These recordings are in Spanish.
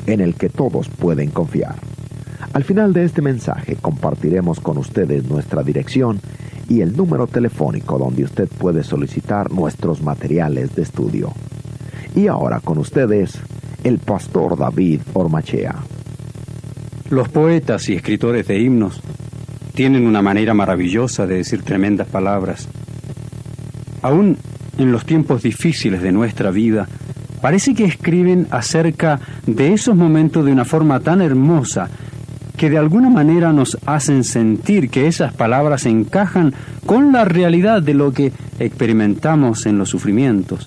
en el que todos pueden confiar. Al final de este mensaje compartiremos con ustedes nuestra dirección y el número telefónico donde usted puede solicitar nuestros materiales de estudio. Y ahora con ustedes, el pastor David Ormachea. Los poetas y escritores de himnos tienen una manera maravillosa de decir tremendas palabras. Aún en los tiempos difíciles de nuestra vida, parece que escriben acerca de esos momentos de una forma tan hermosa que de alguna manera nos hacen sentir que esas palabras encajan con la realidad de lo que experimentamos en los sufrimientos.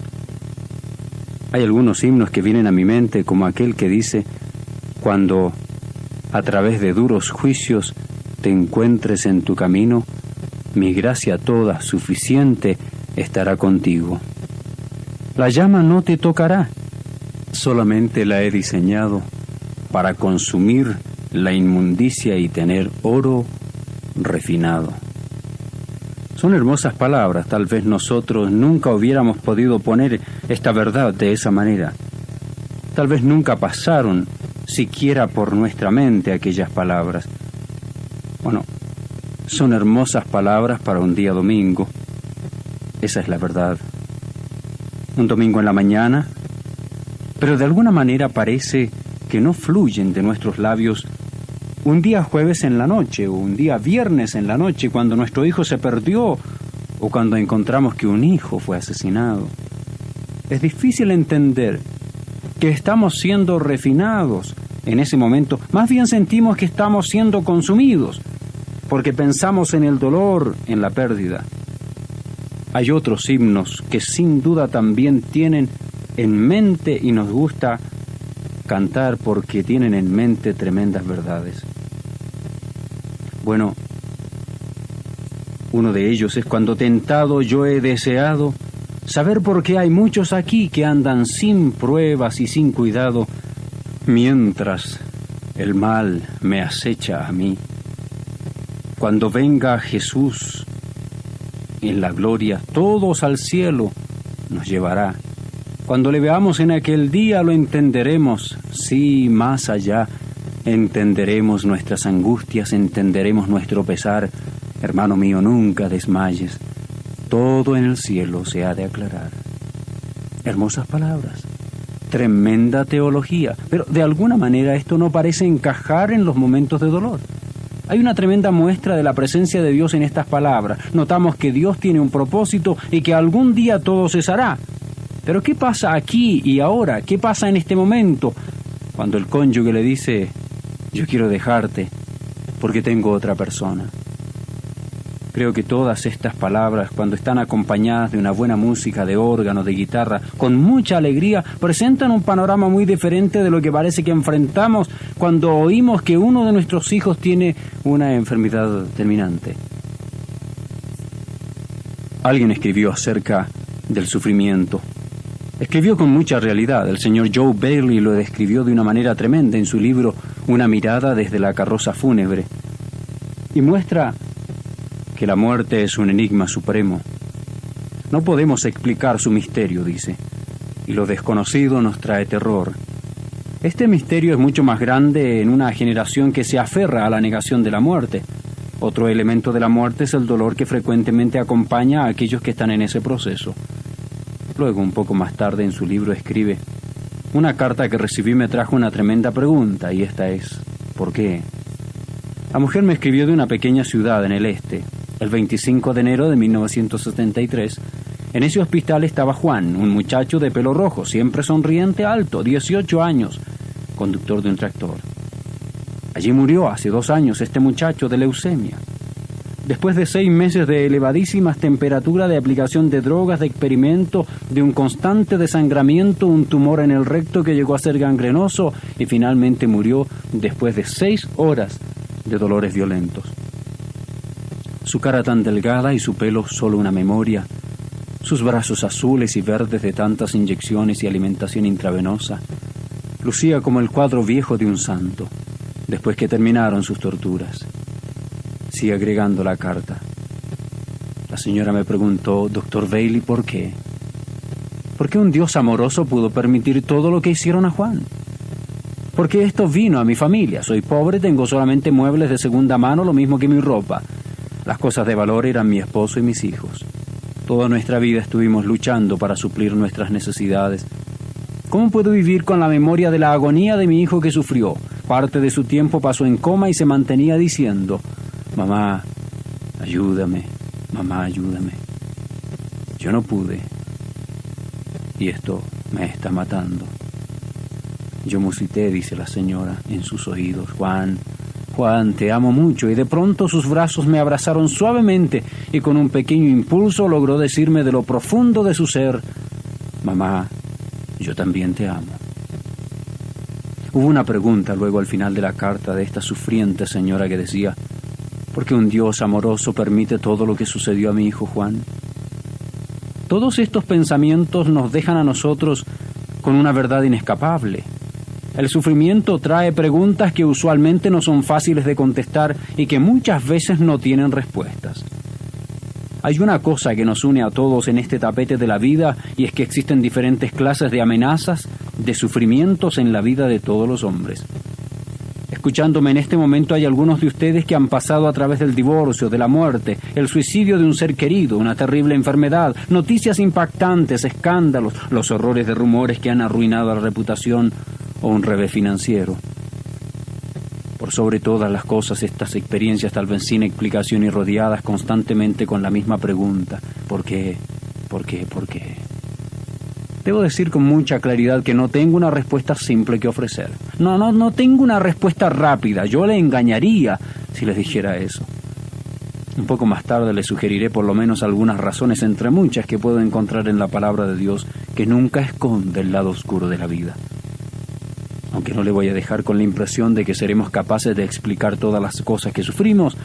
Hay algunos himnos que vienen a mi mente, como aquel que dice: cuando a través de duros juicios te encuentres en tu camino, mi gracia toda suficiente estará contigo. La llama no te tocará, solamente la he diseñado para consumir la inmundicia y tener oro refinado. Son hermosas palabras. Tal vez nosotros nunca hubiéramos podido poner esta verdad de esa manera. Tal vez nunca pasaron siquiera por nuestra mente aquellas palabras. Bueno, son hermosas palabras para un día domingo. Esa es la verdad. Un domingo en la mañana, pero de alguna manera parece que no fluyen de nuestros labios un día jueves en la noche o un día viernes en la noche, cuando nuestro hijo se perdió o cuando encontramos que un hijo fue asesinado. Es difícil entender que estamos siendo refinados en ese momento. Más bien sentimos que estamos siendo consumidos porque pensamos en el dolor, en la pérdida. Hay otros himnos que sin duda también tienen en mente y nos gusta cantar porque tienen en mente tremendas verdades. Bueno, uno de ellos es: cuando tentado yo he deseado saber por qué hay muchos aquí que andan sin pruebas y sin cuidado, mientras el mal me acecha a mí. Cuando venga Jesús en la gloria, todos al cielo nos llevará. Cuando le veamos en aquel día lo entenderemos, sí, más allá. Entenderemos nuestras angustias, entenderemos nuestro pesar. Hermano mío, nunca desmayes. Todo en el cielo se ha de aclarar. Hermosas palabras, tremenda teología, pero de alguna manera esto no parece encajar en los momentos de dolor. Hay una tremenda muestra de la presencia de Dios en estas palabras. Notamos que Dios tiene un propósito y que algún día todo cesará. Pero ¿qué pasa aquí y ahora? ¿Qué pasa en este momento? Cuando el cónyuge le dice: yo quiero dejarte porque tengo otra persona. Creo que todas estas palabras, cuando están acompañadas de una buena música, de órgano, de guitarra, con mucha alegría, presentan un panorama muy diferente de lo que parece que enfrentamos cuando oímos que uno de nuestros hijos tiene una enfermedad terminante. Alguien escribió acerca del sufrimiento. Escribió con mucha realidad. El señor Joe Bailey lo describió de una manera tremenda en su libro Una mirada desde la carroza fúnebre. Y muestra que la muerte es un enigma supremo. No podemos explicar su misterio, dice, y lo desconocido nos trae terror. Este misterio es mucho más grande en una generación que se aferra a la negación de la muerte. Otro elemento de la muerte es el dolor que frecuentemente acompaña a aquellos que están en ese proceso. Luego, un poco más tarde, en su libro escribe: una carta que recibí me trajo una tremenda pregunta, y esta es: ¿por qué? La mujer me escribió de una pequeña ciudad en el este. El 25 de enero de 1973, en ese hospital estaba Juan, un muchacho de pelo rojo, siempre sonriente, alto, 18 años, conductor de un tractor. Allí murió hace 2 años este muchacho de leucemia. Después de 6 meses de elevadísimas temperaturas, de aplicación de drogas, de experimento, de un constante desangramiento, un tumor en el recto que llegó a ser gangrenoso y finalmente murió después de 6 horas de dolores violentos. Su cara tan delgada y su pelo solo una memoria, sus brazos azules y verdes de tantas inyecciones y alimentación intravenosa, lucía como el cuadro viejo de un santo, después que terminaron sus torturas. Sigue agregando la carta. La señora me preguntó: Dr. Bailey, ¿por qué? ¿Por qué un Dios amoroso pudo permitir todo lo que hicieron a Juan? Porque esto vino a mi familia. Soy pobre, tengo solamente muebles de segunda mano, lo mismo que mi ropa. Las cosas de valor eran mi esposo y mis hijos. Toda nuestra vida estuvimos luchando para suplir nuestras necesidades. ¿Cómo puedo vivir con la memoria de la agonía de mi hijo que sufrió? Parte de su tiempo pasó en coma y se mantenía diciendo: mamá, ayúdame, mamá, ayúdame. Yo no pude. Y esto me está matando. Yo musité, dice la señora, en sus oídos: Juan, Juan, te amo mucho. Y de pronto sus brazos me abrazaron suavemente y con un pequeño impulso logró decirme de lo profundo de su ser: mamá, yo también te amo. Hubo una pregunta luego al final de la carta de esta sufriente señora que decía: ¿por qué un Dios amoroso permite todo lo que sucedió a mi hijo Juan? Todos estos pensamientos nos dejan a nosotros con una verdad inescapable. El sufrimiento trae preguntas que usualmente no son fáciles de contestar y que muchas veces no tienen respuestas. Hay una cosa que nos une a todos en este tapete de la vida, y es que existen diferentes clases de amenazas, de sufrimientos en la vida de todos los hombres. Escuchándome en este momento hay algunos de ustedes que han pasado a través del divorcio, de la muerte, el suicidio de un ser querido, una terrible enfermedad, noticias impactantes, escándalos, los horrores de rumores que han arruinado la reputación o un revés financiero. Por sobre todas las cosas, estas experiencias tal vez sin explicación y rodeadas constantemente con la misma pregunta: ¿por qué? ¿Por qué? ¿Por qué? Debo decir con mucha claridad que no tengo una respuesta simple que ofrecer. No tengo una respuesta rápida. Yo le engañaría si les dijera eso. Un poco más tarde les sugeriré por lo menos algunas razones entre muchas que puedo encontrar en la palabra de Dios, que nunca esconde el lado oscuro de la vida. Aunque no le voy a dejar con la impresión de que seremos capaces de explicar todas las cosas que sufrimos,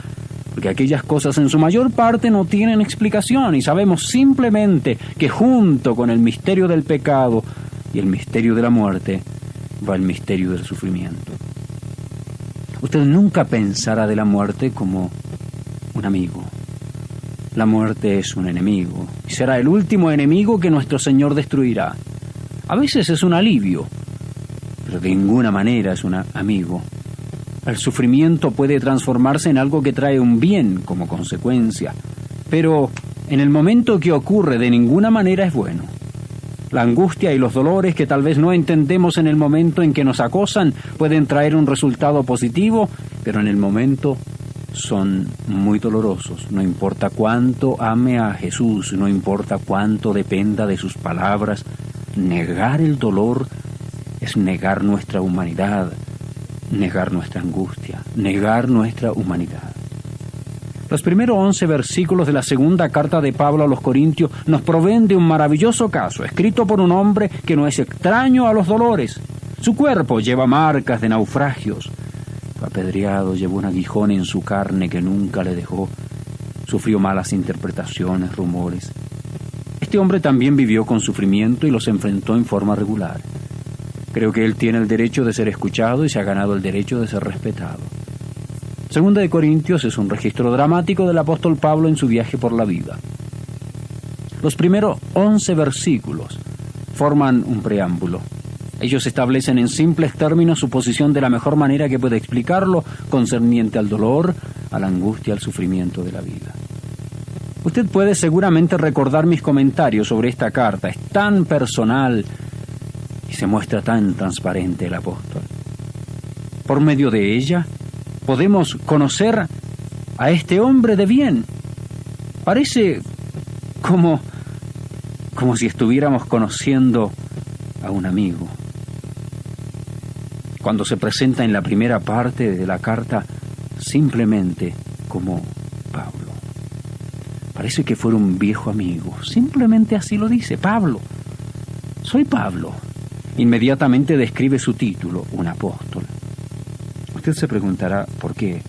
porque aquellas cosas en su mayor parte no tienen explicación y sabemos simplemente que junto con el misterio del pecado y el misterio de la muerte va el misterio del sufrimiento. Usted nunca pensará de la muerte como un amigo. La muerte es un enemigo y será el último enemigo que nuestro Señor destruirá. A veces es un alivio, pero de ninguna manera es un amigo. El sufrimiento puede transformarse en algo que trae un bien como consecuencia, pero en el momento que ocurre de ninguna manera es bueno. La angustia y los dolores que tal vez no entendemos en el momento en que nos acosan pueden traer un resultado positivo, pero en el momento son muy dolorosos. No importa cuánto ame a Jesús, no importa cuánto dependa de sus palabras, negar el dolor es negar nuestra humanidad, negar nuestra angustia, negar nuestra humanidad. Los primeros 11 versículos de la segunda carta de Pablo a los Corintios nos proveen de un maravilloso caso, escrito por un hombre que no es extraño a los dolores. Su cuerpo lleva marcas de naufragios. Fue apedreado, llevó un aguijón en su carne que nunca le dejó. Sufrió malas interpretaciones, rumores. Este hombre también vivió con sufrimiento y los enfrentó en forma regular. Creo que él tiene el derecho de ser escuchado y se ha ganado el derecho de ser respetado. Segunda de Corintios es un registro dramático del apóstol Pablo en su viaje por la vida. Los primeros 11 versículos forman un preámbulo. Ellos establecen en simples términos su posición de la mejor manera que puede explicarlo, concerniente al dolor, a la angustia, al sufrimiento de la vida. Usted puede seguramente recordar mis comentarios sobre esta carta. Es tan personal y se muestra tan transparente el apóstol. Por medio de ella podemos conocer a este hombre de bien. Parece como si estuviéramos conociendo a un amigo. Cuando se presenta en la primera parte de la carta simplemente como Pablo. Parece que fuera un viejo amigo. Simplemente así lo dice: Pablo. Soy Pablo. Inmediatamente describe su título, un apóstol. Usted se preguntará, ¿por qué?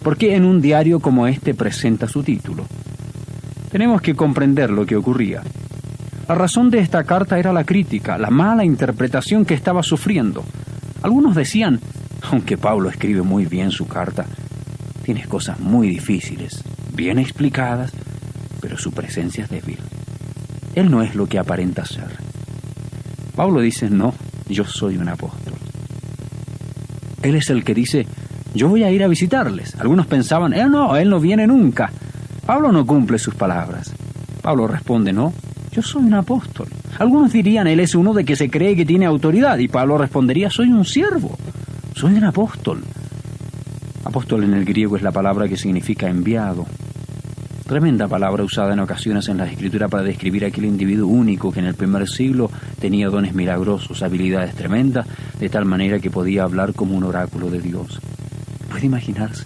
¿Por qué en un diario como este presenta su título? Tenemos que comprender lo que ocurría. La razón de esta carta era la crítica, la mala interpretación que estaba sufriendo. Algunos decían, aunque Pablo escribe muy bien su carta, tiene cosas muy difíciles, bien explicadas, pero su presencia es débil. Él no es lo que aparenta ser. Pablo dice, no, yo soy un apóstol. Él es el que dice, yo voy a ir a visitarles. Algunos pensaban, él no viene nunca. Pablo no cumple sus palabras. Pablo responde, no, yo soy un apóstol. Algunos dirían, él es uno de que se cree que tiene autoridad. Y Pablo respondería, soy un siervo, soy un apóstol. Apóstol en el griego es la palabra que significa enviado. Tremenda palabra usada en ocasiones en la Escritura para describir a aquel individuo único que en el primer siglo tenía dones milagrosos, habilidades tremendas, de tal manera que podía hablar como un oráculo de Dios. ¿Puede imaginarse?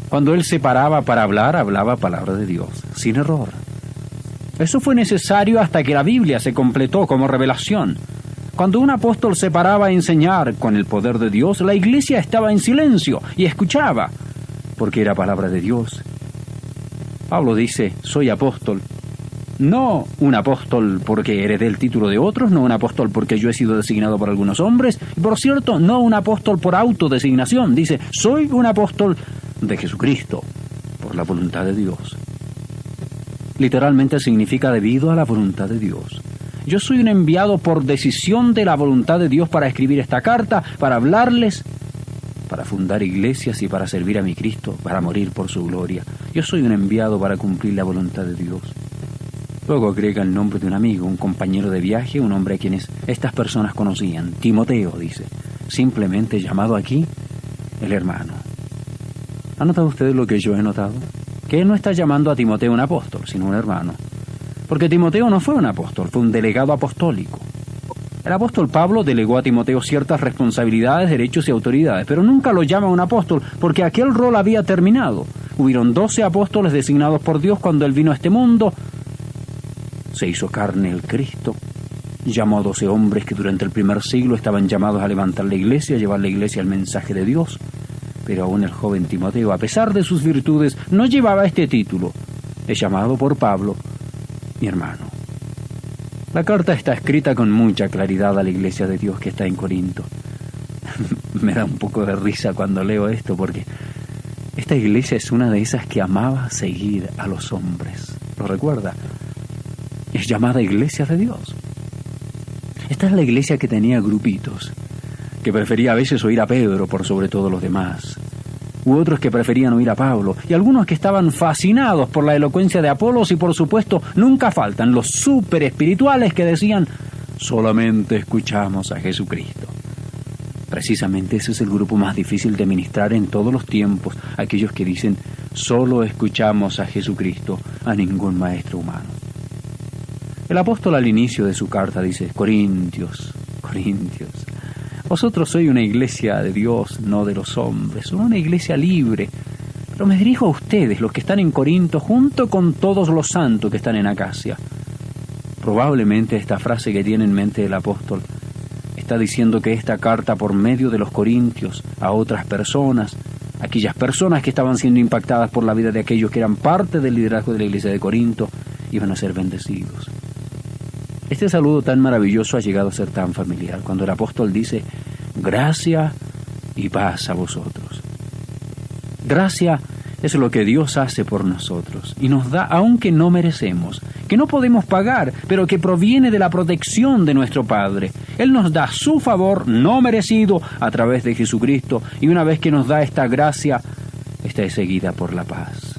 Cuando él se paraba para hablar, hablaba palabra de Dios, sin error. Eso fue necesario hasta que la Biblia se completó como revelación. Cuando un apóstol se paraba a enseñar con el poder de Dios, la iglesia estaba en silencio y escuchaba, porque era palabra de Dios. Pablo dice, soy apóstol. No un apóstol porque heredé el título de otros, no un apóstol porque yo he sido designado por algunos hombres, y por cierto, no un apóstol por autodesignación. Dice, soy un apóstol de Jesucristo, por la voluntad de Dios. Literalmente significa debido a la voluntad de Dios. Yo soy un enviado por decisión de la voluntad de Dios para escribir esta carta, para hablarles, para fundar iglesias y para servir a mi Cristo, para morir por su gloria. Yo soy un enviado para cumplir la voluntad de Dios. Luego agrega el nombre de un amigo, un compañero de viaje, un hombre a quienes estas personas conocían. Timoteo, dice, simplemente llamado aquí el hermano. ¿Han notado ustedes lo que yo he notado? Que él no está llamando a Timoteo un apóstol, sino un hermano. Porque Timoteo no fue un apóstol, fue un delegado apostólico. El apóstol Pablo delegó a Timoteo ciertas responsabilidades, derechos y autoridades, pero nunca lo llama un apóstol, porque aquel rol había terminado. Hubieron 12 apóstoles designados por Dios cuando él vino a este mundo. Se hizo carne el Cristo. Llamó a 12 hombres que durante el primer siglo estaban llamados a levantar la iglesia, a llevar la iglesia al mensaje de Dios. Pero aún el joven Timoteo, a pesar de sus virtudes, no llevaba este título. Es llamado por Pablo, mi hermano. La carta está escrita con mucha claridad a la iglesia de Dios que está en Corinto. Me da un poco de risa cuando leo esto, porque esta iglesia es una de esas que amaba seguir a los hombres. ¿Lo recuerda? Es llamada iglesia de Dios. Esta es la iglesia que tenía grupitos, que prefería a veces oír a Pedro por sobre todos los demás, u otros que preferían oír a Pablo, y algunos que estaban fascinados por la elocuencia de Apolos, y por supuesto nunca faltan los súper espirituales que decían, solamente escuchamos a Jesucristo. Precisamente ese es el grupo más difícil de ministrar en todos los tiempos, aquellos que dicen, solo escuchamos a Jesucristo, a ningún maestro humano. El apóstol al inicio de su carta dice, Corintios, vosotros sois una iglesia de Dios, no de los hombres, una iglesia libre. Pero me dirijo a ustedes, los que están en Corinto, junto con todos los santos que están en Acacia. Probablemente esta frase que tiene en mente el apóstol está diciendo que esta carta por medio de los corintios a otras personas, aquellas personas que estaban siendo impactadas por la vida de aquellos que eran parte del liderazgo de la iglesia de Corinto, iban a ser bendecidos. Este saludo tan maravilloso ha llegado a ser tan familiar cuando el apóstol dice, gracia y paz a vosotros. Gracia es lo que Dios hace por nosotros y nos da aunque no merecemos, que no podemos pagar, pero que proviene de la protección de nuestro Padre. Él nos da su favor no merecido a través de Jesucristo, y una vez que nos da esta gracia, esta es seguida por la paz.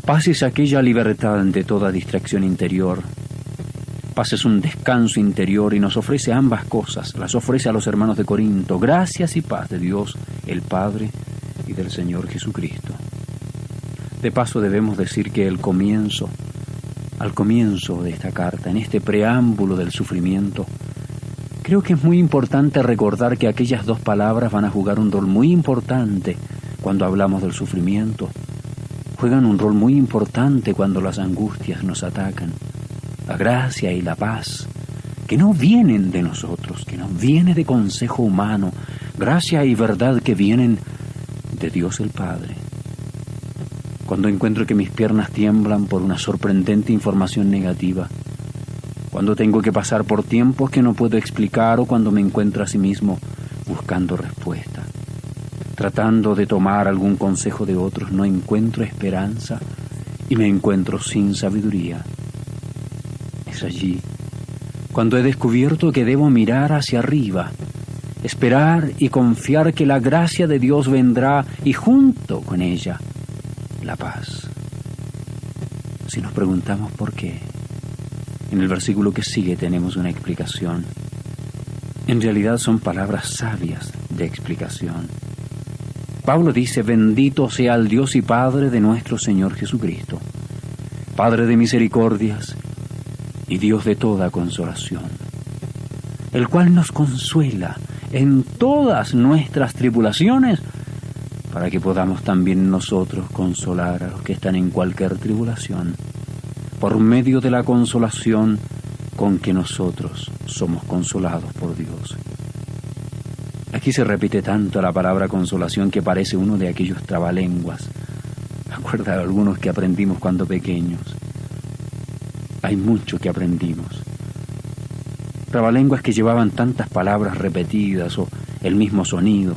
Paz es aquella libertad de toda distracción interior. Paz es un descanso interior y nos ofrece ambas cosas. Las ofrece a los hermanos de Corinto, gracias y paz de Dios, el Padre y del Señor Jesucristo. De paso debemos decir que al comienzo de esta carta, en este preámbulo del sufrimiento, creo que es muy importante recordar que aquellas dos palabras van a jugar un rol muy importante cuando hablamos del sufrimiento. Juegan un rol muy importante cuando las angustias nos atacan. La gracia y la paz, que no vienen de nosotros, que no viene de consejo humano, gracia y verdad que vienen de Dios el Padre. Cuando encuentro que mis piernas tiemblan por una sorprendente información negativa, cuando tengo que pasar por tiempos que no puedo explicar, o cuando me encuentro a sí mismo buscando respuesta, tratando de tomar algún consejo de otros, no encuentro esperanza y me encuentro sin sabiduría. Es allí cuando he descubierto que debo mirar hacia arriba. esperar y confiar que la gracia de Dios vendrá y junto con ella la paz. Si nos preguntamos por qué, en el versículo que sigue tenemos una explicación. En realidad son palabras sabias de explicación. Pablo dice: bendito sea el Dios y Padre de nuestro Señor Jesucristo, Padre de misericordias y Dios de toda consolación, el cual nos consuela en todas nuestras tribulaciones, para que podamos también nosotros consolar a los que están en cualquier tribulación, por medio de la consolación con que nosotros somos consolados por Dios. Aquí se repite tanto la palabra consolación que parece uno de aquellos trabalenguas. Me acuerdo de algunos que aprendimos cuando pequeños. Hay mucho que aprendimos. Trabalenguas que llevaban tantas palabras repetidas o el mismo sonido,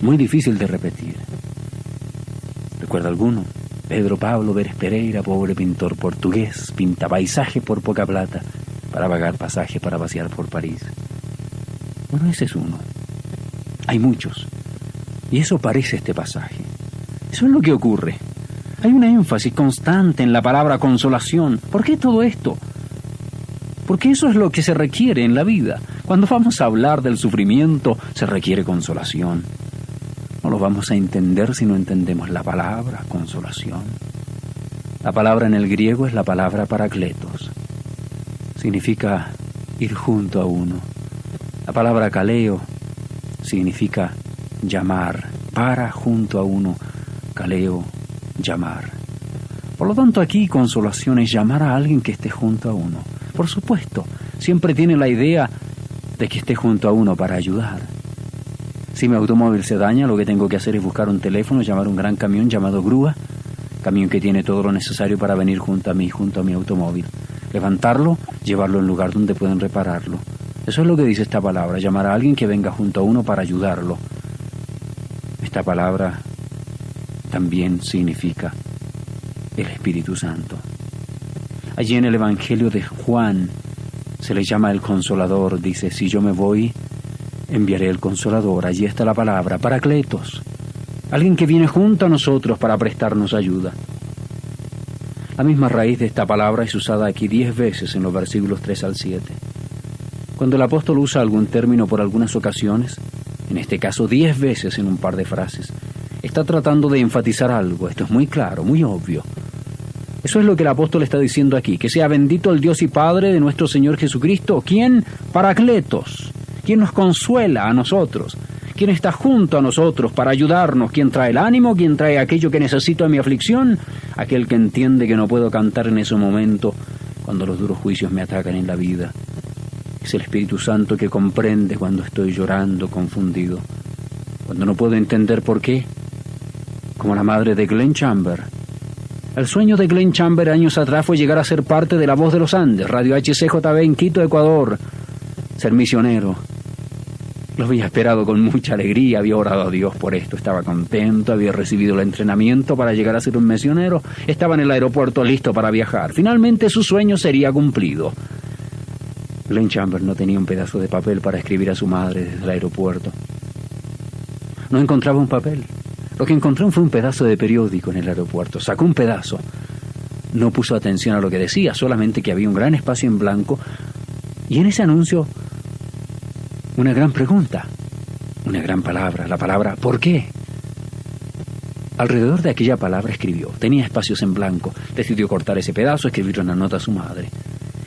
muy difícil de repetir. ¿Recuerda alguno? Pedro Pablo Vélez Pereira, pobre pintor portugués, pinta paisaje por poca plata para pagar pasaje para pasear por París. Bueno, ese es uno. Hay muchos. Y eso parece este pasaje. Eso es lo que ocurre. Hay una énfasis constante en la palabra consolación. ¿Por qué todo esto? Porque eso es lo que se requiere en la vida. Cuando vamos a hablar del sufrimiento, se requiere consolación. No lo vamos a entender si no entendemos la palabra consolación. La palabra en el griego es la palabra parakletos. Significa ir junto a uno. La palabra kaleo significa llamar, para junto a uno, kaleo, llamar. Por lo tanto, aquí consolación es llamar a alguien que esté junto a uno. Por supuesto, siempre tiene la idea de que esté junto a uno para ayudar. Si mi automóvil se daña, lo que tengo que hacer es buscar un teléfono, llamar a un gran camión llamado grúa, camión que tiene todo lo necesario para venir junto a mí, junto a mi automóvil. Levantarlo, llevarlo al lugar donde pueden repararlo. Eso es lo que dice esta palabra, llamar a alguien que venga junto a uno para ayudarlo. Esta palabra también significa el Espíritu Santo. Allí en el Evangelio de Juan se le llama el Consolador. Dice: si yo me voy, enviaré el Consolador. Allí está la palabra parakletos, alguien que viene junto a nosotros para prestarnos ayuda. La misma raíz de esta palabra es usada aquí 10 veces en los versículos 3 al 7. Cuando el apóstol usa algún término por algunas ocasiones, en este caso 10 veces en un par de frases, está tratando de enfatizar algo. Esto es muy claro, muy obvio. Eso es lo que el apóstol está diciendo aquí: que sea bendito el Dios y Padre de nuestro Señor Jesucristo, quien parakletos, quien nos consuela a nosotros, quien está junto a nosotros para ayudarnos, quien trae el ánimo, quien trae aquello que necesito en mi aflicción, aquel que entiende que no puedo cantar en ese momento cuando los duros juicios me atacan en la vida. Es el Espíritu Santo que comprende cuando estoy llorando, confundido, cuando no puedo entender por qué, como la madre de Glenn Chamber. El sueño de Glenn Chamber años atrás fue llegar a ser parte de La Voz de los Andes, Radio HCJB en Quito, Ecuador, ser misionero. Lo había esperado con mucha alegría, había orado a Dios por esto, estaba contento, había recibido el entrenamiento para llegar a ser un misionero, estaba en el aeropuerto listo para viajar. Finalmente su sueño sería cumplido. Glenn Chamber no tenía un pedazo de papel para escribir a su madre desde el aeropuerto. No encontraba un papel. Lo que encontró fue un pedazo de periódico en el aeropuerto. Sacó un pedazo. No puso atención a lo que decía, solamente que había un gran espacio en blanco. Y en ese anuncio, una gran pregunta, una gran palabra, la palabra ¿por qué? Alrededor de aquella palabra escribió. Tenía espacios en blanco. Decidió cortar ese pedazo, escribir una nota a su madre.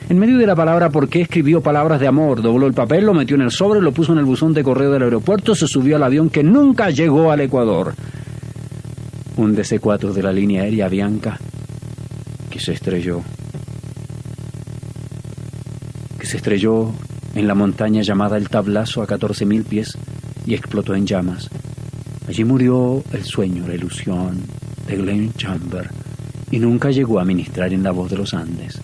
En medio de la palabra ¿por qué? Escribió palabras de amor, dobló el papel, lo metió en el sobre, lo puso en el buzón de correo del aeropuerto, se subió al avión que nunca llegó al Ecuador. Un DC-4 de la línea aérea Avianca que se estrelló en la montaña llamada El Tablazo a 14.000 pies y explotó en llamas. Allí murió el sueño, la ilusión de Glenn Chamber y nunca llegó a ministrar en La Voz de los Andes.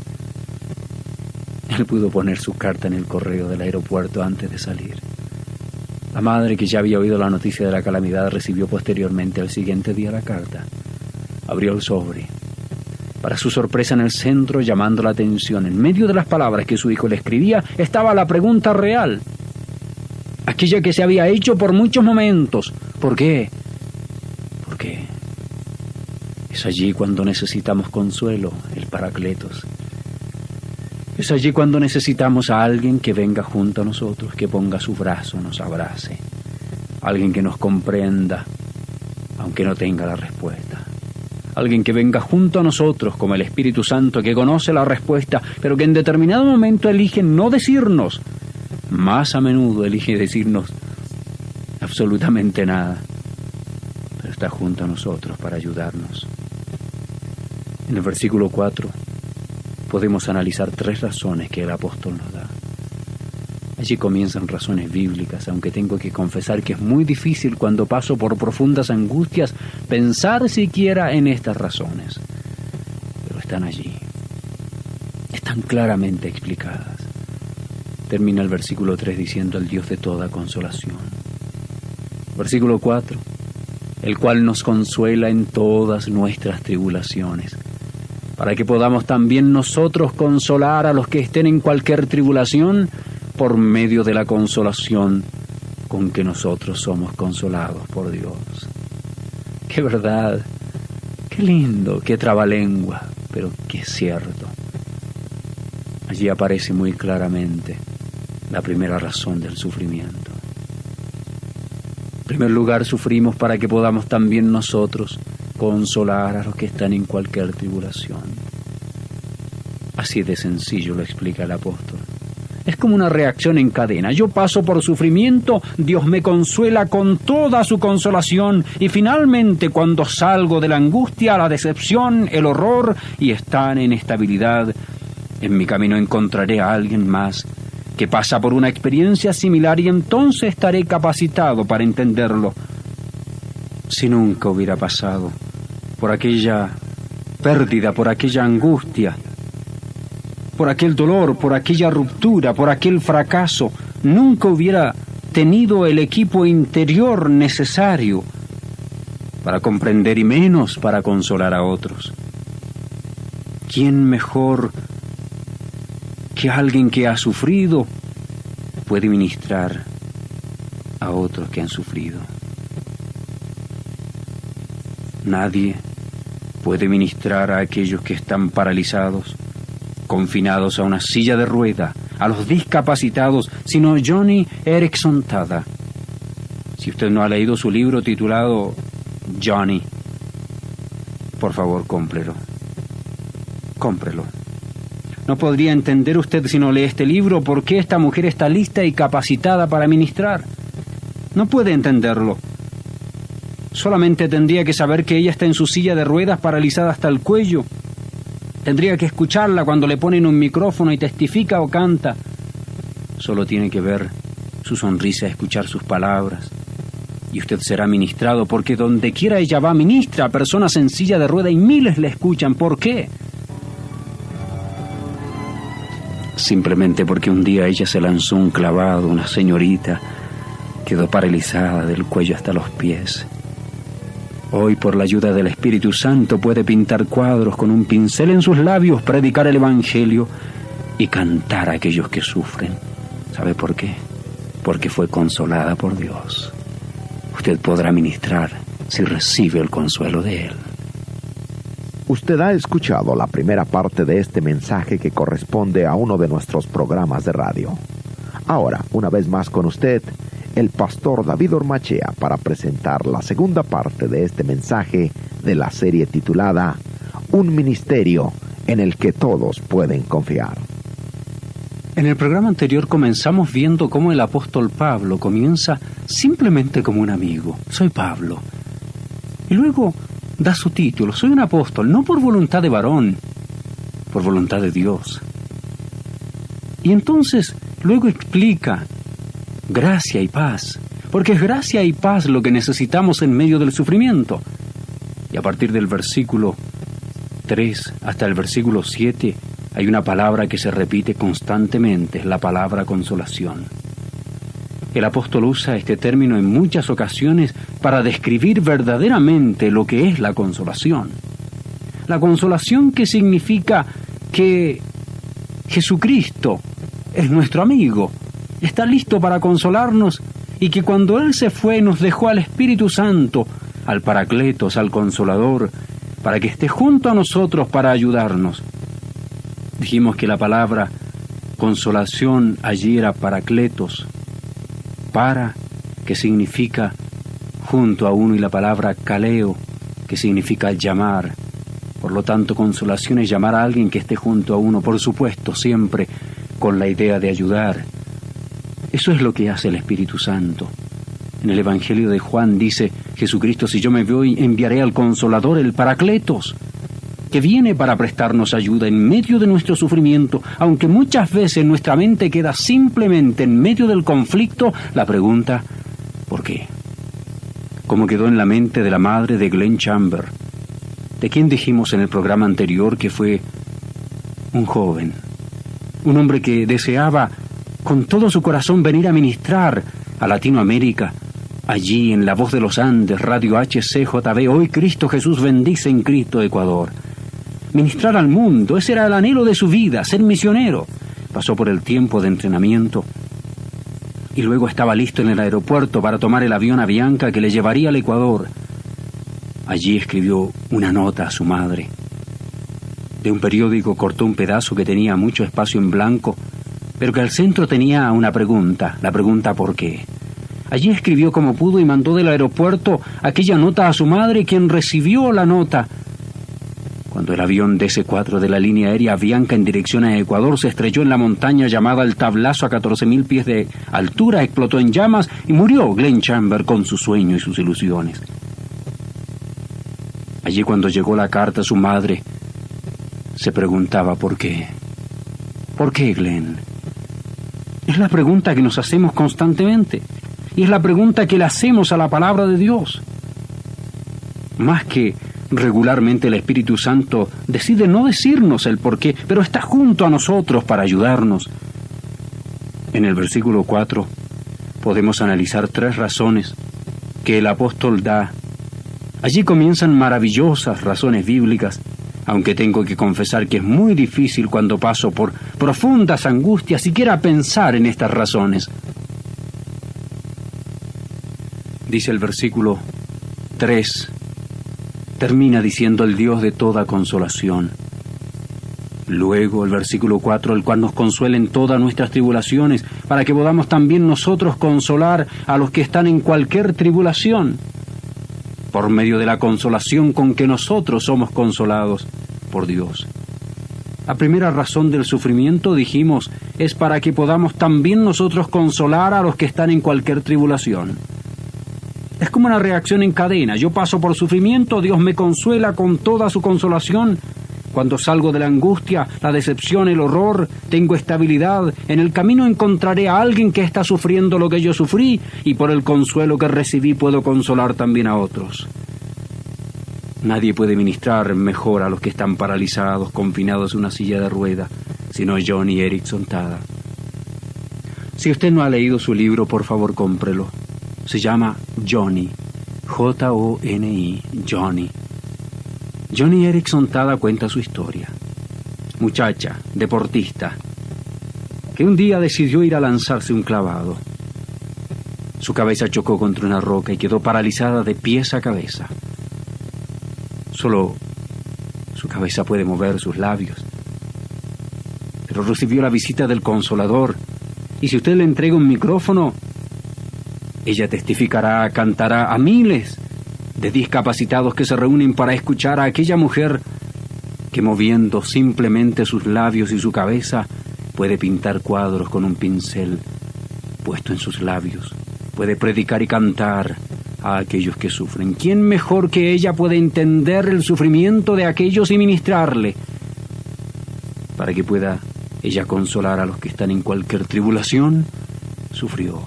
Él pudo poner su carta en el correo del aeropuerto antes de salir. La madre, que ya había oído la noticia de la calamidad, recibió posteriormente al siguiente día la carta. Abrió el sobre. Para su sorpresa, en el centro, llamando la atención, en medio de las palabras que su hijo le escribía, estaba la pregunta real. aquella que se había hecho por muchos momentos. ¿Por qué? Porque es allí cuando necesitamos consuelo, el Paracletos. Es allí cuando necesitamos a alguien que venga junto a nosotros, que ponga su brazo, nos abrace. Alguien que nos comprenda, aunque no tenga la respuesta. Alguien que venga junto a nosotros, como el Espíritu Santo, que conoce la respuesta, pero que en determinado momento elige no decirnos. Más a menudo elige decirnos absolutamente nada, pero está junto a nosotros para ayudarnos. En el versículo 4 podemos analizar 3 razones que el apóstol nos da. Allí comienzan razones bíblicas, aunque tengo que confesar que es muy difícil cuando paso por profundas angustias pensar siquiera en estas razones. Pero están allí, están claramente explicadas. Termina el versículo 3 diciendo: el Dios de toda consolación. Versículo 4: el cual nos consuela en todas nuestras tribulaciones, para que podamos también nosotros consolar a los que estén en cualquier tribulación por medio de la consolación con que nosotros somos consolados por Dios. ¡Qué verdad! ¡Qué lindo! ¡Qué trabalengua! Pero qué cierto. Allí aparece muy claramente la primera razón del sufrimiento. En primer lugar, sufrimos para que podamos también nosotros consolar a los que están en cualquier tribulación. Así de sencillo lo explica el apóstol. Es como una reacción en cadena. Yo paso por sufrimiento, Dios me consuela con toda su consolación, y finalmente cuando salgo de la angustia, la decepción, el horror y esta inestabilidad, en mi camino encontraré a alguien más que pasa por una experiencia similar, y entonces estaré capacitado para entenderlo. Si nunca hubiera pasado por aquella pérdida, por aquella angustia, por aquel dolor, por aquella ruptura, por aquel fracaso, nunca hubiera tenido el equipo interior necesario para comprender y menos para consolar a otros. ¿Quién mejor que alguien que ha sufrido puede ministrar a otros que han sufrido? Nadie puede ministrar a aquellos que están paralizados, confinados a una silla de rueda, a los discapacitados, sino Joni Eareckson Tada. Si usted no ha leído su libro titulado Joni, por favor, cómprelo. Cómprelo. No podría entender usted, si no lee este libro, por qué esta mujer está lista y capacitada para ministrar. No puede entenderlo. Solamente tendría que saber que ella está en su silla de ruedas paralizada hasta el cuello. Tendría que escucharla cuando le ponen un micrófono y testifica o canta. Solo tiene que ver su sonrisa, escuchar sus palabras, y usted será ministrado, porque donde quiera ella va, ministra a personas en silla de rueda y miles le escuchan. ¿Por qué? Simplemente porque un día ella se lanzó un clavado, una señorita quedó paralizada del cuello hasta los pies. Hoy, por la ayuda del Espíritu Santo, puede pintar cuadros con un pincel en sus labios, predicar el Evangelio y cantar a aquellos que sufren. ¿Sabe por qué? Porque fue consolada por Dios. Usted podrá ministrar si recibe el consuelo de Él. Usted ha escuchado la primera parte de este mensaje que corresponde a uno de nuestros programas de radio. Ahora, una vez más con usted, el pastor David Ormachea, para presentar la segunda parte de este mensaje de la serie titulada Un ministerio en el que todos pueden confiar. En el programa anterior comenzamos viendo cómo el apóstol Pablo comienza simplemente como un amigo. Soy Pablo. Y luego da su título. Soy un apóstol, no por voluntad de varón, por voluntad de Dios. Y entonces luego explica gracia y paz, porque es gracia y paz lo que necesitamos en medio del sufrimiento. Y a partir del versículo 3 hasta el versículo 7 hay una palabra que se repite constantemente, es la palabra consolación. El apóstol usa este término en muchas ocasiones para describir verdaderamente lo que es la consolación. La consolación, que significa que Jesucristo es nuestro amigo, está listo para consolarnos y que cuando Él se fue nos dejó al Espíritu Santo, al Paracletos, al Consolador, para que esté junto a nosotros para ayudarnos. Dijimos que la palabra consolación allí era Paracletos, para, que significa junto a uno, y la palabra kaleo, que significa llamar. Por lo tanto, consolación es llamar a alguien que esté junto a uno, por supuesto, siempre con la idea de ayudar. Eso es lo que hace el Espíritu Santo. En el Evangelio de Juan dice Jesucristo: si yo me voy, enviaré al Consolador, el Paracletos, que viene para prestarnos ayuda en medio de nuestro sufrimiento. Aunque muchas veces nuestra mente queda simplemente en medio del conflicto, la pregunta, ¿por qué? Como quedó en la mente de la madre de Glenn Chamber, de quien dijimos en el programa anterior que fue un joven, un hombre que deseaba con todo su corazón venir a ministrar a Latinoamérica, allí en La Voz de los Andes, Radio HCJB, Hoy Cristo Jesús Bendice en Cristo, Ecuador. Ministrar al mundo, ese era el anhelo de su vida, ser misionero. Pasó por el tiempo de entrenamiento y luego estaba listo en el aeropuerto para tomar el avión Avianca que le llevaría al Ecuador. Allí escribió una nota a su madre. De un periódico cortó un pedazo que tenía mucho espacio en blanco, pero que al centro tenía una pregunta, la pregunta ¿por qué? Allí escribió como pudo y mandó del aeropuerto aquella nota a su madre, quien recibió la nota. Cuando el avión DC-4 de la línea aérea Avianca en dirección a Ecuador se estrelló en la montaña llamada El Tablazo a 14.000 pies de altura, explotó en llamas y murió Glenn Chamber con su sueño y sus ilusiones. Allí, cuando llegó la carta, su madre se preguntaba ¿por qué? ¿Por qué, Glenn? Es la pregunta que nos hacemos constantemente y es la pregunta que le hacemos a la palabra de Dios. Más que regularmente, el Espíritu Santo decide no decirnos el por qué, pero está junto a nosotros para ayudarnos. En el versículo 4 podemos analizar 3 razones que el apóstol da. Allí comienzan maravillosas razones bíblicas, aunque tengo que confesar que es muy difícil cuando paso por profundas angustias siquiera pensar en estas razones. Dice el versículo 3, termina diciendo el Dios de toda consolación. Luego el versículo 4, el cual nos consuela en todas nuestras tribulaciones, para que podamos también nosotros consolar a los que están en cualquier tribulación, por medio de la consolación con que nosotros somos consolados por Dios. La primera razón del sufrimiento, dijimos, es para que podamos también nosotros consolar a los que están en cualquier tribulación. Es como una reacción en cadena. Yo paso por sufrimiento, Dios me consuela con toda su consolación. Cuando salgo de la angustia, la decepción, el horror, tengo estabilidad. En el camino encontraré a alguien que está sufriendo lo que yo sufrí, y por el consuelo que recibí puedo consolar también a otros. Nadie puede ministrar mejor a los que están paralizados, confinados en una silla de rueda, sino Joni Eareckson Tada. Si usted no ha leído su libro, por favor cómprelo. Se llama Joni, Joni, Joni. Joni Eareckson Tada cuenta su historia. Muchacha, deportista, que un día decidió ir a lanzarse un clavado. Su cabeza chocó contra una roca y quedó paralizada de pies a cabeza. Solo su cabeza puede mover sus labios. Pero recibió la visita del Consolador, y si usted le entrega un micrófono, ella testificará, cantará a miles de discapacitados que se reúnen para escuchar a aquella mujer que, moviendo simplemente sus labios y su cabeza, puede pintar cuadros con un pincel puesto en sus labios, puede predicar y cantar a aquellos que sufren. ¿Quién mejor que ella puede entender el sufrimiento de aquellos y ministrarle, para que pueda ella consolar a los que están en cualquier tribulación? Sufrió.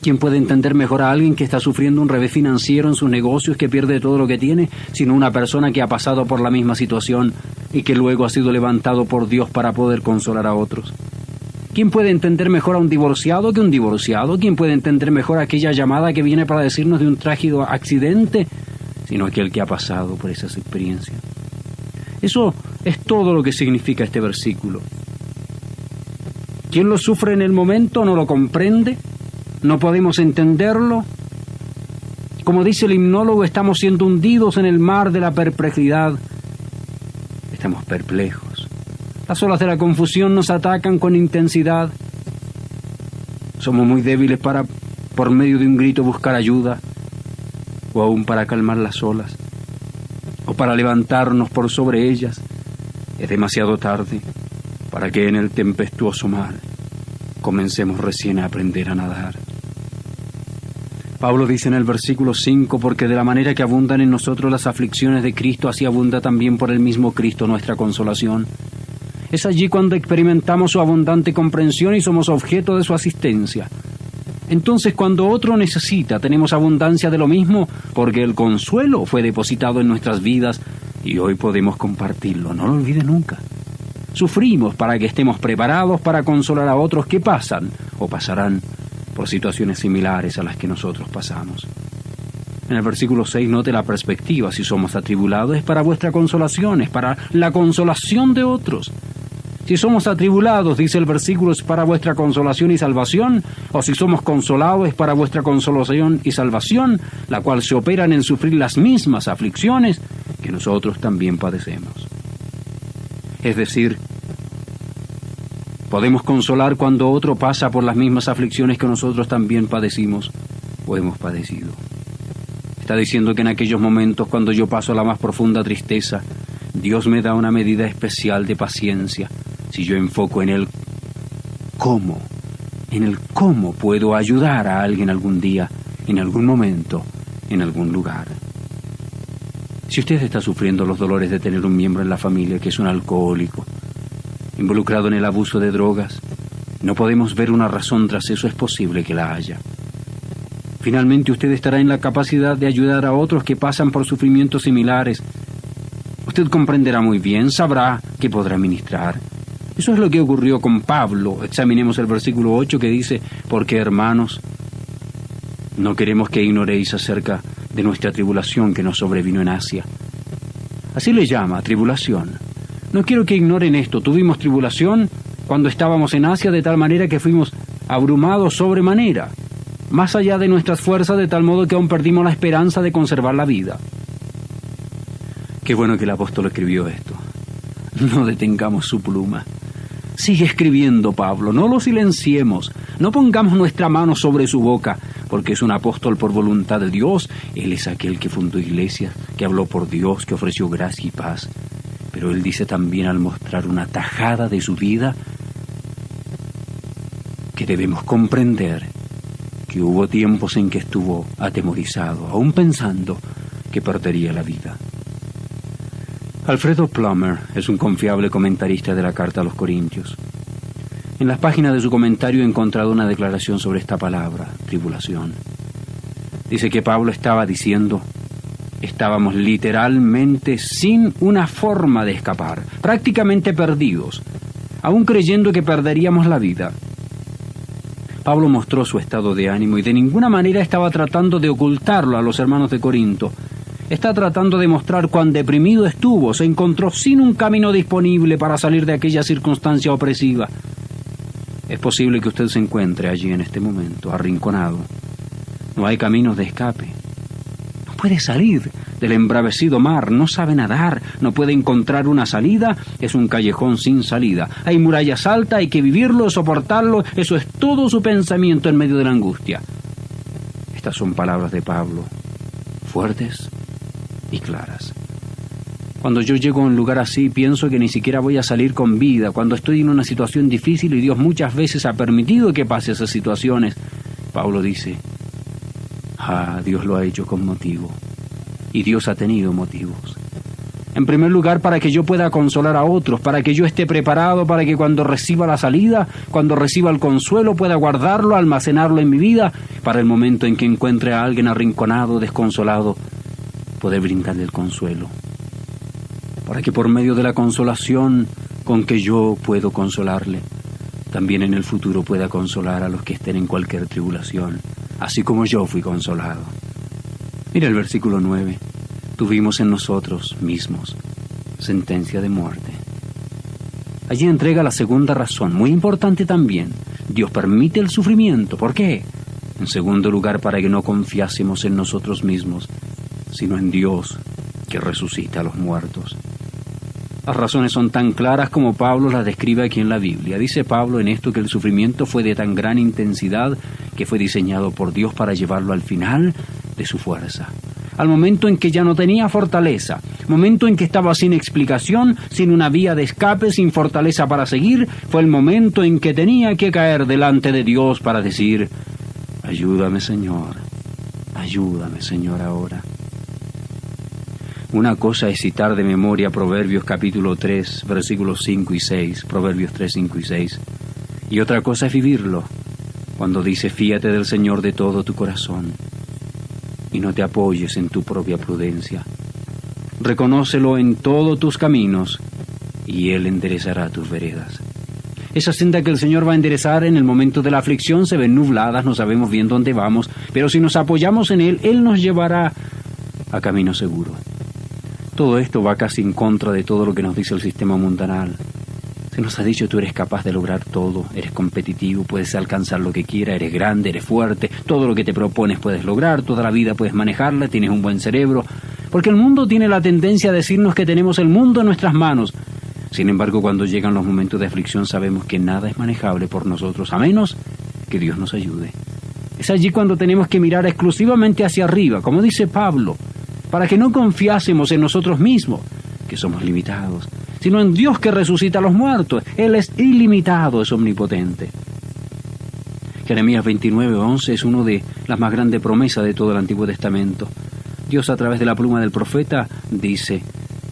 ¿Quién puede entender mejor a alguien que está sufriendo un revés financiero en sus negocios, que pierde todo lo que tiene, sino una persona que ha pasado por la misma situación y que luego ha sido levantado por Dios para poder consolar a otros? ¿Quién puede entender mejor a un divorciado que un divorciado? ¿Quién puede entender mejor a aquella llamada que viene para decirnos de un trágico accidente, sino aquel que ha pasado por esas experiencias? Eso es todo lo que significa este versículo. ¿Quién lo sufre en el momento no lo comprende? no podemos entenderlo. Como dice el himnólogo, estamos siendo hundidos en el mar de la perplejidad. Estamos perplejos. Las olas de la confusión nos atacan con intensidad. Somos muy débiles para, por medio de un grito, buscar ayuda, o aún para calmar las olas, o para levantarnos por sobre ellas. Es demasiado tarde para que en el tempestuoso mar comencemos recién a aprender a nadar. Pablo dice en el versículo 5, porque de la manera que abundan en nosotros las aflicciones de Cristo, así abunda también por el mismo Cristo nuestra consolación. Es allí cuando experimentamos su abundante comprensión y somos objeto de su asistencia. Entonces, cuando otro necesita, tenemos abundancia de lo mismo, porque el consuelo fue depositado en nuestras vidas y hoy podemos compartirlo. No lo olvide nunca. Sufrimos para que estemos preparados para consolar a otros que pasan o pasarán por situaciones similares a las que nosotros pasamos. En el versículo 6, note la perspectiva. Si somos atribulados, es para vuestra consolación, es para la consolación de otros. Si somos atribulados, dice el versículo, es para vuestra consolación y salvación, o si somos consolados, es para vuestra consolación y salvación, la cual se operan en sufrir las mismas aflicciones que nosotros también padecemos. Es decir, podemos consolar cuando otro pasa por las mismas aflicciones que nosotros también padecimos o hemos padecido. Está diciendo que en aquellos momentos cuando yo paso la más profunda tristeza, Dios me da una medida especial de paciencia si yo enfoco en el cómo puedo ayudar a alguien algún día, en algún momento, en algún lugar. Si usted está sufriendo los dolores de tener un miembro en la familia que es un alcohólico, involucrado en el abuso de drogas, no podemos ver una razón tras eso, es posible que la haya. Finalmente usted estará en la capacidad de ayudar a otros que pasan por sufrimientos similares. Usted comprenderá muy bien, sabrá que podrá ministrar. Eso es lo que ocurrió con Pablo. Examinemos el versículo 8 que dice, porque hermanos, no queremos que ignoréis acerca de nuestra tribulación que nos sobrevino en Asia. Así le llama, tribulación. No quiero que ignoren esto. Tuvimos tribulación cuando estábamos en Asia de tal manera que fuimos abrumados sobremanera, más allá de nuestras fuerzas, de tal modo que aún perdimos la esperanza de conservar la vida. Qué bueno que el apóstol escribió esto. No detengamos su pluma. Sigue escribiendo, Pablo, no lo silenciemos, no pongamos nuestra mano sobre su boca, porque es un apóstol por voluntad de Dios. Él es aquel que fundó iglesias, que habló por Dios, que ofreció gracia y paz. Pero él dice también, al mostrar una tajada de su vida, que debemos comprender que hubo tiempos en que estuvo atemorizado, aún pensando que perdería la vida. Alfredo Plummer es un confiable comentarista de la Carta a los Corintios. En las páginas de su comentario he encontrado una declaración sobre esta palabra, tribulación. Dice que Pablo estaba diciendo, estábamos literalmente sin una forma de escapar, prácticamente perdidos, aún creyendo que perderíamos la vida. Pablo mostró su estado de ánimo y de ninguna manera estaba tratando de ocultarlo a los hermanos de Corinto. Está tratando de mostrar cuán deprimido estuvo, se encontró sin un camino disponible para salir de aquella circunstancia opresiva. Es posible que usted se encuentre allí en este momento, arrinconado. No hay caminos de escape. No puede salir del embravecido mar, no sabe nadar, no puede encontrar una salida, es un callejón sin salida. Hay murallas altas, hay que vivirlo, soportarlo, eso es todo su pensamiento en medio de la angustia. Estas son palabras de Pablo, fuertes y claras. Cuando yo llego a un lugar así, pienso que ni siquiera voy a salir con vida. Cuando estoy en una situación difícil y Dios muchas veces ha permitido que pase esas situaciones, Pablo dice, Dios lo ha hecho con motivo. Y Dios ha tenido motivos. En primer lugar, para que yo pueda consolar a otros, para que yo esté preparado, para que cuando reciba la salida, cuando reciba el consuelo, pueda guardarlo, almacenarlo en mi vida, para el momento en que encuentre a alguien arrinconado, desconsolado, poder brindarle el consuelo. Para que por medio de la consolación con que yo puedo consolarle, también en el futuro pueda consolar a los que estén en cualquier tribulación, así como yo fui consolado. Mira el versículo 9. Tuvimos en nosotros mismos sentencia de muerte. Allí entrega la segunda razón, muy importante también. Dios permite el sufrimiento. ¿Por qué? En segundo lugar, para que no confiásemos en nosotros mismos, sino en Dios, que resucita a los muertos. Las razones son tan claras como Pablo las describe aquí en la Biblia. Dice Pablo en esto que el sufrimiento fue de tan gran intensidad que fue diseñado por Dios para llevarlo al final de su fuerza. Al momento en que ya no tenía fortaleza, momento en que estaba sin explicación, sin una vía de escape, sin fortaleza para seguir, fue el momento en que tenía que caer delante de Dios para decir: ayúdame, Señor ahora. Una cosa es citar de memoria Proverbios capítulo 3, versículos 5 y 6, Proverbios 3, 5 y 6, y otra cosa es vivirlo, cuando dice: fíate del Señor de todo tu corazón, y no te apoyes en tu propia prudencia. Reconócelo en todos tus caminos, y Él enderezará tus veredas. Esa senda que el Señor va a enderezar en el momento de la aflicción se ven nubladas, no sabemos bien dónde vamos, pero si nos apoyamos en Él, Él nos llevará a camino seguro. Todo esto va casi en contra de todo lo que nos dice el sistema mundanal. Se nos ha dicho: tú eres capaz de lograr todo, eres competitivo, puedes alcanzar lo que quieras, eres grande, eres fuerte, todo lo que te propones puedes lograr, toda la vida puedes manejarla, tienes un buen cerebro. Porque el mundo tiene la tendencia a decirnos que tenemos el mundo en nuestras manos. Sin embargo, cuando llegan los momentos de aflicción sabemos que nada es manejable por nosotros, a menos que Dios nos ayude. Es allí cuando tenemos que mirar exclusivamente hacia arriba, como dice Pablo, para que no confiásemos en nosotros mismos, que somos limitados, sino en Dios que resucita a los muertos. Él es ilimitado, es omnipotente. Jeremías 29:11 es una de las más grandes promesas de todo el Antiguo Testamento. Dios, a través de la pluma del profeta, dice: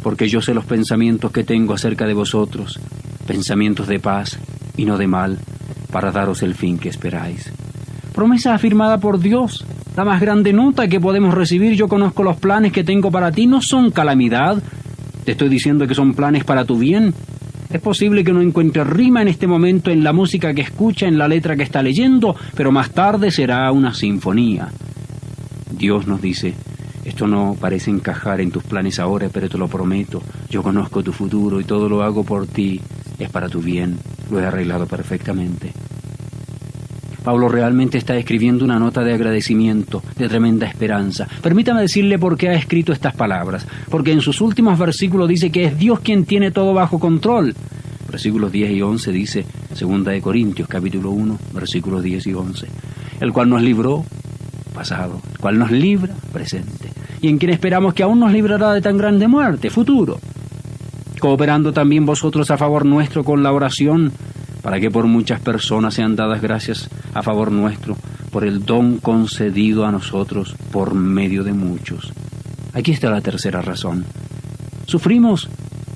porque yo sé los pensamientos que tengo acerca de vosotros, pensamientos de paz y no de mal, para daros el fin que esperáis. Promesa afirmada por Dios, la más grande nota que podemos recibir: yo conozco los planes que tengo para ti, no son calamidad, te estoy diciendo que son planes para tu bien. Es posible que no encuentre rima en este momento en la música que escucha, en la letra que está leyendo, pero más tarde será una sinfonía. Dios nos dice: esto no parece encajar en tus planes ahora, pero te lo prometo, yo conozco tu futuro y todo lo hago por ti, es para tu bien, lo he arreglado perfectamente. Pablo realmente está escribiendo una nota de agradecimiento, de tremenda esperanza. Permítame decirle por qué ha escrito estas palabras, porque en sus últimos versículos dice que es Dios quien tiene todo bajo control. Versículos 10 y 11 dice, 2 de Corintios, capítulo 1, versículos 10 y 11, el cual nos libró, pasado, el cual nos libra, presente, y en quien esperamos que aún nos librará de tan grande muerte, futuro, cooperando también vosotros a favor nuestro con la oración, para que por muchas personas sean dadas gracias a favor nuestro, por el don concedido a nosotros por medio de muchos. Aquí está la tercera razón. Sufrimos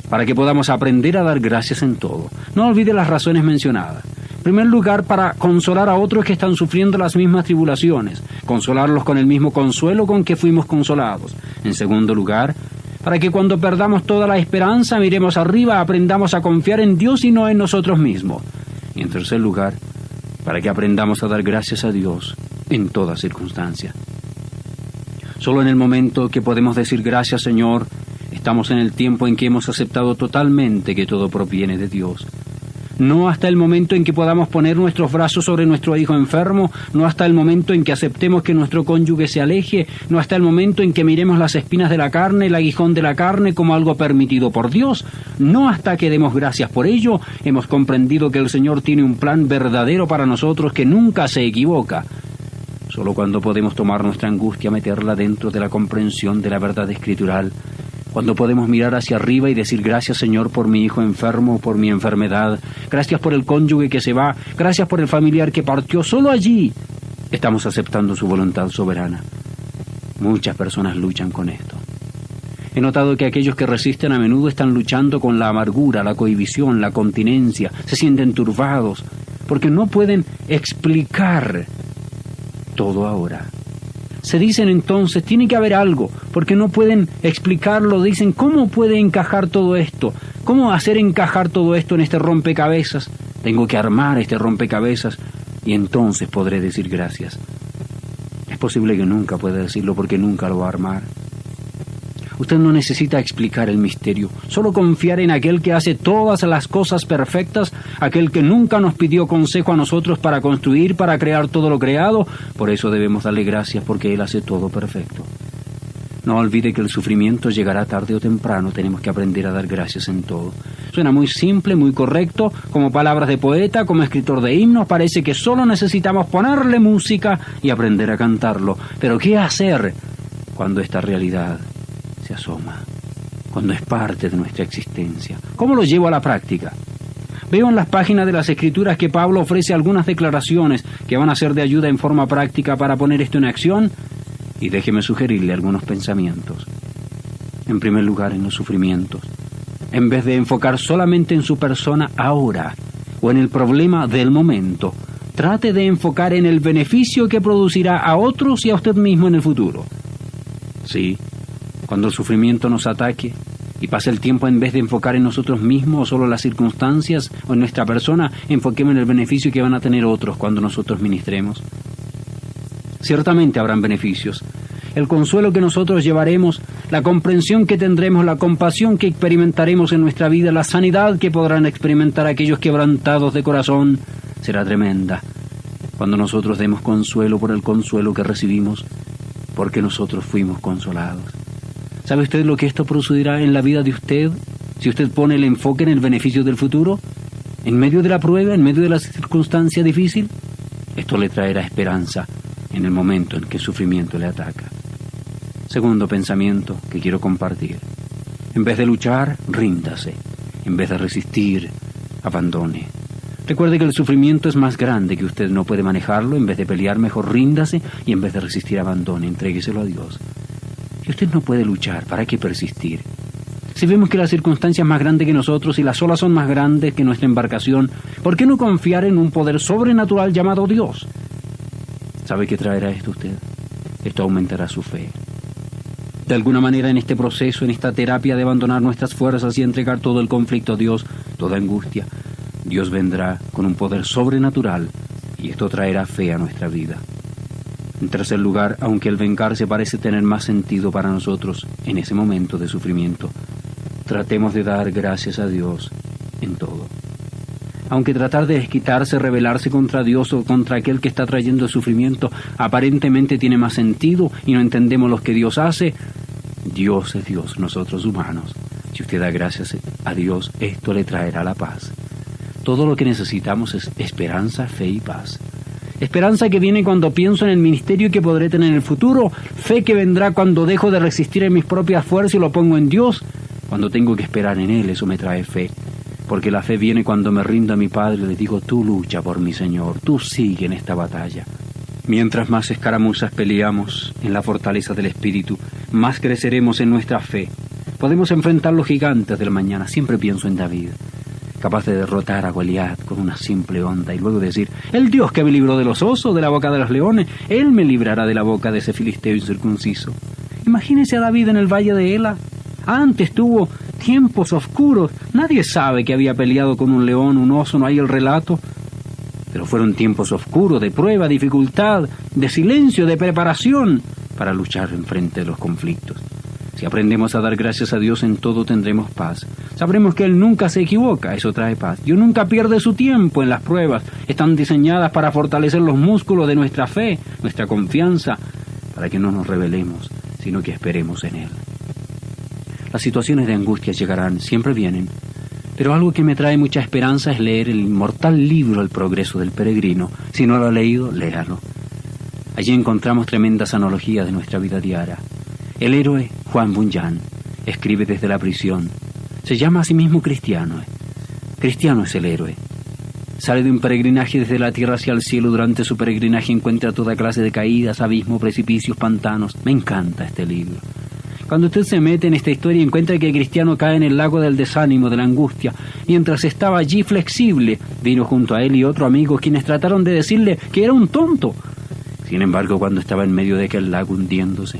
para que podamos aprender a dar gracias en todo. No olvide las razones mencionadas. En primer lugar, para consolar a otros que están sufriendo las mismas tribulaciones, consolarlos con el mismo consuelo con que fuimos consolados. En segundo lugar, para que cuando perdamos toda la esperanza, miremos arriba, aprendamos a confiar en Dios y no en nosotros mismos. Y en tercer lugar, para que aprendamos a dar gracias a Dios en toda circunstancia. Solo en el momento que podemos decir gracias, Señor, estamos en el tiempo en que hemos aceptado totalmente que todo proviene de Dios. No hasta el momento en que podamos poner nuestros brazos sobre nuestro hijo enfermo, no hasta el momento en que aceptemos que nuestro cónyuge se aleje, no hasta el momento en que miremos las espinas de la carne, el aguijón de la carne como algo permitido por Dios, no hasta que demos gracias por ello, hemos comprendido que el Señor tiene un plan verdadero para nosotros que nunca se equivoca. Solo cuando podemos tomar nuestra angustia, meterla dentro de la comprensión de la verdad escritural, cuando podemos mirar hacia arriba y decir gracias, Señor, por mi hijo enfermo, por mi enfermedad, gracias por el cónyuge que se va, gracias por el familiar que partió, solo allí estamos aceptando su voluntad soberana. Muchas personas luchan con esto. He notado que aquellos que resisten a menudo están luchando con la amargura, la cohibición, la continencia, se sienten turbados, porque no pueden explicar todo ahora. Se dicen entonces, tiene que haber algo, porque no pueden explicarlo. Dicen, ¿cómo puede encajar todo esto? ¿Cómo hacer encajar todo esto en este rompecabezas? Tengo que armar este rompecabezas y entonces podré decir gracias. Es posible que nunca pueda decirlo porque nunca lo va a armar. Usted no necesita explicar el misterio, solo confiar en aquel que hace todas las cosas perfectas, aquel que nunca nos pidió consejo a nosotros para construir, para crear todo lo creado. Por eso debemos darle gracias, porque Él hace todo perfecto. No olvide que el sufrimiento llegará tarde o temprano. Tenemos que aprender a dar gracias en todo. Suena muy simple, muy correcto, como palabras de poeta, como escritor de himnos. Parece que solo necesitamos ponerle música y aprender a cantarlo. Pero ¿qué hacer cuando esta realidad se asoma? Cuando es parte de nuestra existencia. ¿Cómo lo llevo a la práctica? Veo en las páginas de las Escrituras que Pablo ofrece algunas declaraciones que van a ser de ayuda en forma práctica para poner esto en acción. Y déjeme sugerirle algunos pensamientos. En primer lugar, en los sufrimientos. En vez de enfocar solamente en su persona ahora o en el problema del momento, trate de enfocar en el beneficio que producirá a otros y a usted mismo en el futuro. Sí, cuando el sufrimiento nos ataque y pase el tiempo, en vez de enfocar en nosotros mismos o solo las circunstancias o en nuestra persona, enfoquemos en el beneficio que van a tener otros cuando nosotros ministremos. Ciertamente habrán beneficios. El consuelo que nosotros llevaremos, la comprensión que tendremos, la compasión que experimentaremos en nuestra vida, la sanidad que podrán experimentar aquellos quebrantados de corazón, será tremenda. Cuando nosotros demos consuelo por el consuelo que recibimos, porque nosotros fuimos consolados. ¿Sabe usted lo que esto producirá en la vida de usted, si usted pone el enfoque en el beneficio del futuro? En medio de la prueba, en medio de la circunstancia difícil, esto le traerá esperanza en el momento en que el sufrimiento le ataca. Segundo pensamiento que quiero compartir. En vez de luchar, ríndase. En vez de resistir, abandone. Recuerde que el sufrimiento es más grande, que usted no puede manejarlo. En vez de pelear, mejor ríndase, y en vez de resistir, abandone. Entrégueselo a Dios. Si usted no puede luchar, ¿para qué persistir? Si vemos que la circunstancia es más grande que nosotros y las olas son más grandes que nuestra embarcación, ¿por qué no confiar en un poder sobrenatural llamado Dios? ¿Sabe qué traerá esto usted? Esto aumentará su fe. De alguna manera, en este proceso, en esta terapia de abandonar nuestras fuerzas y entregar todo el conflicto a Dios, toda angustia, Dios vendrá con un poder sobrenatural y esto traerá fe a nuestra vida. En tercer lugar, aunque el vengarse parece tener más sentido para nosotros en ese momento de sufrimiento, tratemos de dar gracias a Dios en todo. Aunque tratar de desquitarse, rebelarse contra Dios o contra aquel que está trayendo el sufrimiento aparentemente tiene más sentido y no entendemos lo que Dios hace, Dios es Dios, nosotros humanos. Si usted da gracias a Dios, esto le traerá la paz. Todo lo que necesitamos es esperanza, fe y paz. Esperanza que viene cuando pienso en el ministerio que podré tener en el futuro, fe que vendrá cuando dejo de resistir en mis propias fuerzas y lo pongo en Dios, cuando tengo que esperar en Él, eso me trae fe. Porque la fe viene cuando me rindo a mi Padre y le digo, tú lucha por mi Señor, tú sigue en esta batalla. Mientras más escaramuzas peleamos en la fortaleza del Espíritu, más creceremos en nuestra fe. Podemos enfrentar los gigantes del mañana. Siempre pienso en David, capaz de derrotar a Goliat con una simple onda y luego decir, el Dios que me libró de los osos, de la boca de los leones, Él me librará de la boca de ese filisteo incircunciso. Imagínese a David en el valle de Ela. Antes tuvo tiempos oscuros. Nadie sabe que había peleado con un león, un oso, no hay el relato. Pero fueron tiempos oscuros, de prueba, dificultad, de silencio, de preparación para luchar en frente de los conflictos. Si aprendemos a dar gracias a Dios en todo, tendremos paz. Sabremos que Él nunca se equivoca, eso trae paz. Dios nunca pierde su tiempo en las pruebas. Están diseñadas para fortalecer los músculos de nuestra fe, nuestra confianza, para que no nos rebelemos, sino que esperemos en Él. Las situaciones de angustia llegarán, siempre vienen, pero algo que me trae mucha esperanza es leer el inmortal libro El progreso del peregrino. Si no lo ha leído, léalo. Allí encontramos tremendas analogías de nuestra vida diaria. El héroe Juan Bunyan escribe desde la prisión. Se llama a sí mismo cristiano. Cristiano es el héroe. Sale de un peregrinaje desde la tierra hacia el cielo. Durante su peregrinaje encuentra toda clase de caídas, abismos, precipicios, pantanos. Me encanta este libro. Cuando usted se mete en esta historia, encuentra que el cristiano cae en el lago del desánimo, de la angustia. Mientras estaba allí flexible, vino junto a él y otro amigo, quienes trataron de decirle que era un tonto. Sin embargo, cuando estaba en medio de aquel lago hundiéndose,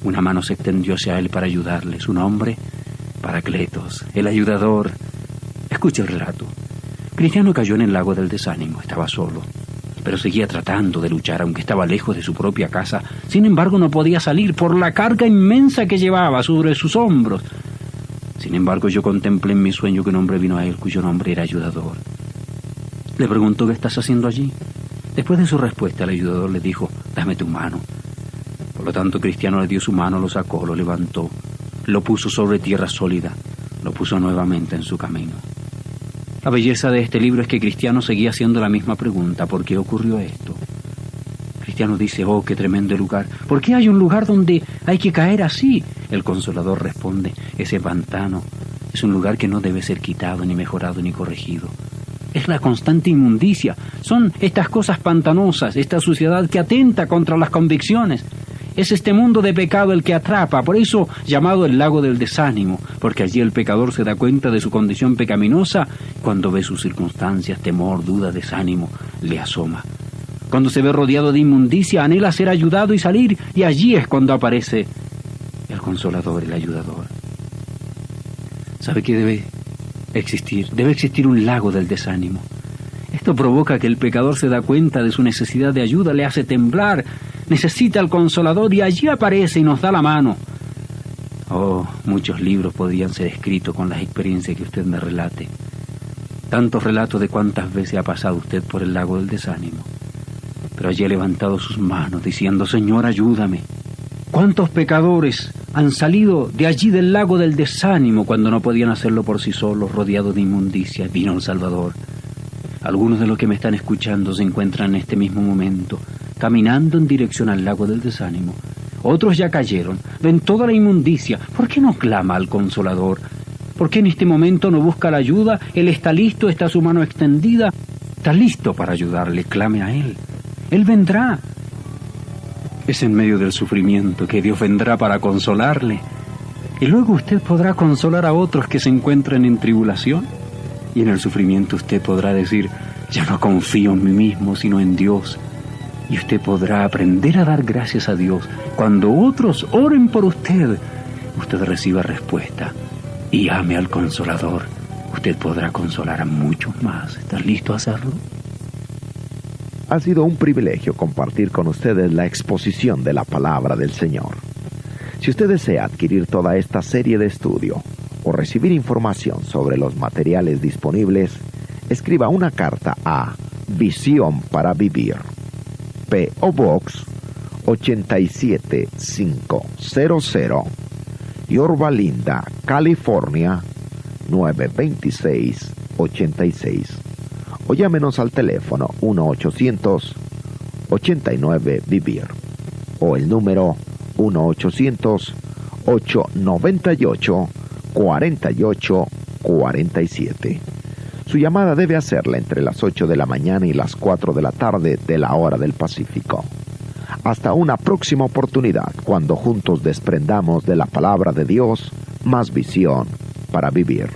una mano se extendió hacia él para ayudarle. Su nombre, Paracletos, el ayudador. Escuche el relato. Cristiano cayó en el lago del desánimo, estaba solo. pero seguía tratando de luchar, aunque estaba lejos de su propia casa. Sin embargo, no podía salir por la carga inmensa que llevaba sobre sus hombros. Sin embargo, yo contemplé en mi sueño que un hombre vino a él, cuyo nombre era Ayudador. Le preguntó: ¿qué estás haciendo allí? Después de su respuesta, el Ayudador le dijo: dame tu mano. Por lo tanto, Cristiano le dio su mano, lo sacó, lo levantó, lo puso sobre tierra sólida, lo puso nuevamente en su camino. La belleza de este libro es que Cristiano seguía haciendo la misma pregunta: ¿por qué ocurrió esto? Cristiano dice: oh, qué tremendo lugar. ¿Por qué hay un lugar donde hay que caer así? El Consolador responde: ese pantano es un lugar que no debe ser quitado, ni mejorado, ni corregido. Es la constante inmundicia. Son estas cosas pantanosas, esta suciedad que atenta contra las convicciones. Es este mundo de pecado el que atrapa, por eso llamado el lago del desánimo, porque allí el pecador se da cuenta de su condición pecaminosa cuando ve sus circunstancias, temor, duda, desánimo, le asoma. Cuando se ve rodeado de inmundicia, anhela ser ayudado y salir, y allí es cuando aparece el Consolador, el Ayudador. ¿Sabe qué debe existir? Debe existir un lago del desánimo. Esto provoca que el pecador se da cuenta de su necesidad de ayuda, le hace temblar, necesita al Consolador y allí aparece y nos da la mano. Oh, muchos libros podrían ser escritos con las experiencias que usted me relate. Tantos relatos de cuántas veces ha pasado usted por el lago del desánimo. Pero allí ha levantado sus manos diciendo: Señor, ayúdame. ¿Cuántos pecadores han salido de allí del lago del desánimo cuando no podían hacerlo por sí solos, rodeados de inmundicia? Vino el Salvador. Algunos de los que me están escuchando se encuentran en este mismo momento caminando en dirección al lago del desánimo. Otros ya cayeron, ven toda la inmundicia. ¿Por qué no clama al Consolador? ¿Por qué en este momento no busca la ayuda? Él está listo, está su mano extendida, está listo para ayudarle. Clame a Él. Él vendrá. Es en medio del sufrimiento que Dios vendrá para consolarle. Y luego usted podrá consolar a otros que se encuentran en tribulación. Y en el sufrimiento usted podrá decir: ya no confío en mí mismo, sino en Dios. Y usted podrá aprender a dar gracias a Dios. Cuando otros oren por usted, usted reciba respuesta y ame al Consolador. Usted podrá consolar a muchos más. ¿Estás listo a hacerlo? Ha sido un privilegio compartir con ustedes la exposición de la palabra del Señor. Si usted desea adquirir toda esta serie de estudio o recibir información sobre los materiales disponibles, escriba una carta a Visión para Vivir, P.O. Box 87500, Yorba Linda, California 92686. O llámenos al teléfono 1-800-89-VIVIR o el número 1-800-898-4847. Su llamada debe hacerla entre las 8 de la mañana y las 4 de la tarde de la hora del Pacífico. Hasta una próxima oportunidad, cuando juntos desprendamos de la palabra de Dios más visión para vivir.